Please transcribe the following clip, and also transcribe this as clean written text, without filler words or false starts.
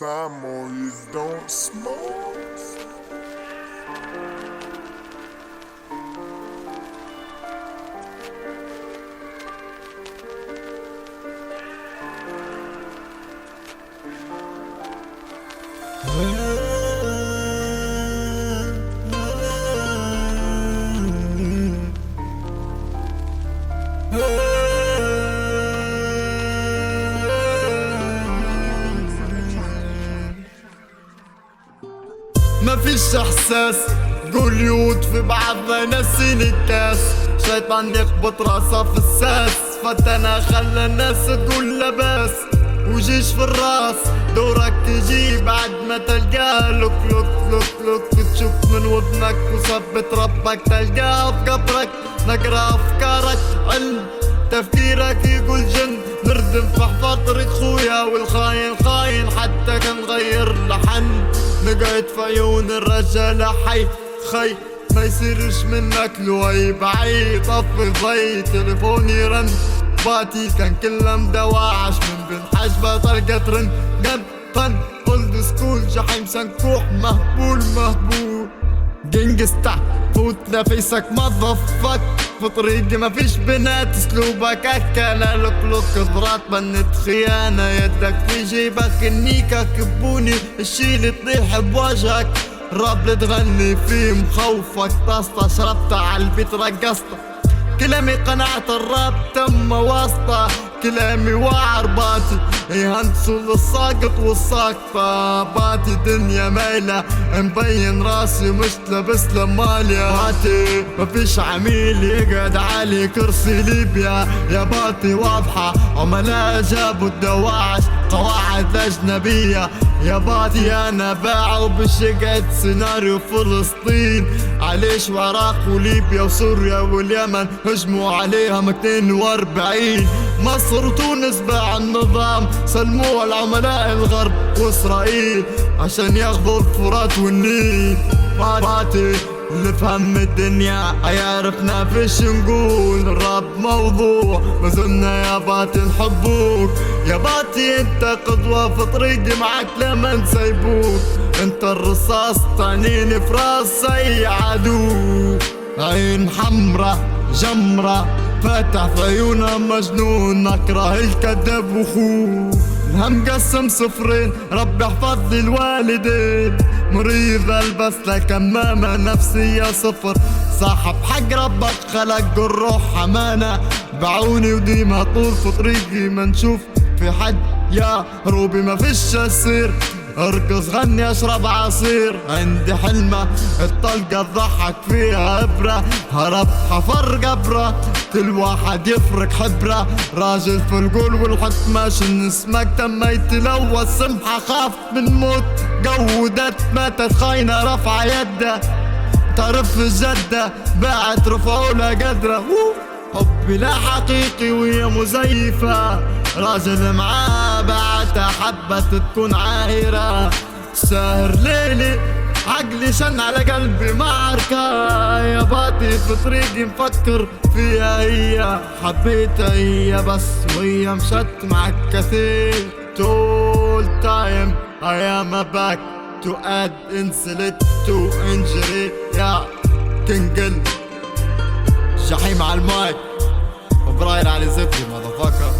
Samoyeds don't smoke. ما فيش احساس قول يود في بعضنا نسين الكاس شيطان يخبط راسه في الساس فتنا خلى الناس تقول لباس وجيش في الراس دورك يجي بعد ما تلقاه لوك لوك لوك لوك تشوف من وضنك وثبت ربك تلقاه في قبرك نقرا افكارك علم تفكيرك يقول جن نردم في حفاطرك خويا والخاين خاين حتى كان غير لحن نقعد في عيون الرجال حي خي ما يصيرش منك لوي بعيد طفي ضي تليفوني رن باتي كان كله مدواعش من بين حجبة طلقة ترن قن طن اولد سكول جحيم سنكوح مهبول مهبول جنجستا فوت نفسك مضفك في طريقي ما فيش بنات اسلوبك اكلا لوك لوك ضرات بنت خيانة يدك في جيبك النيكة كبوني الشي اللي تطيح بوجهك راب اللي تغني فيه مخوفك طاسطة شربتها عالبيت رقصتها كلامي قناعة الراب تم واسطة كلامي وعر باتي يهندسوا للساقط والساقطة باتي دنيا مايلة مبين راسي مش لابس لماليا باتي مفيش عميل يقعد علي كرسي ليبيا يا باتي واضحة عملاء جابوا الدواعش قواعد أجنبية يا باتي أنا باعوا بشقة سيناريو فلسطين عليش وعراق وليبيا وسوريا واليمن هجموا عليهم 42 مصر وتونس باع النظام سلموه العملاء الغرب وإسرائيل عشان ياخذوا الفرات والنيل باتي اللي فهم الدنيا يعرفنا فيش نقول الراب موضوع مازلنا يا باتي نحبوك يا باتي انت قدوة في طريقي معك لما نسيبوك انت الرصاص طعنيني في راس اي عدو عين حمرا جمرة فاتح في عيونها مجنون اكره الكذاب وخوه الهم قسم صفرين ربي احفظ لي الوالدين مريض البس لك كمامة نفسية صفر صاحب حق ربك خلق الروح حمانة بعوني وديما طول في طريقي ما نشوف في حد يا روبي ما فيش اسير ارقص غني اشرب عصير عندي حلمة الطلقة تضحك فيها ابرة هرب حفر قبرة كل واحد يفرق حبرة راجل في القول والحكمة شن اسمك تم يتلوث سمحة خاف من موت قودت ماتت خاينة رفع يده تعرف الجدة باعت رفعوا لها قدرة حبي لا حقيقي وهي مزيفة راجل معاه بعتها حبت تكون عاهرة ساهر ليلي عقلي شن على قلبي معركة يا باتي في طريقي مفكر فيها هي حبيتها هي بس وهي مشت معك كثير طول تايم I am back to add insult to injury يا كنجل جحيم على المايك وبراير على زبدي مضافاكا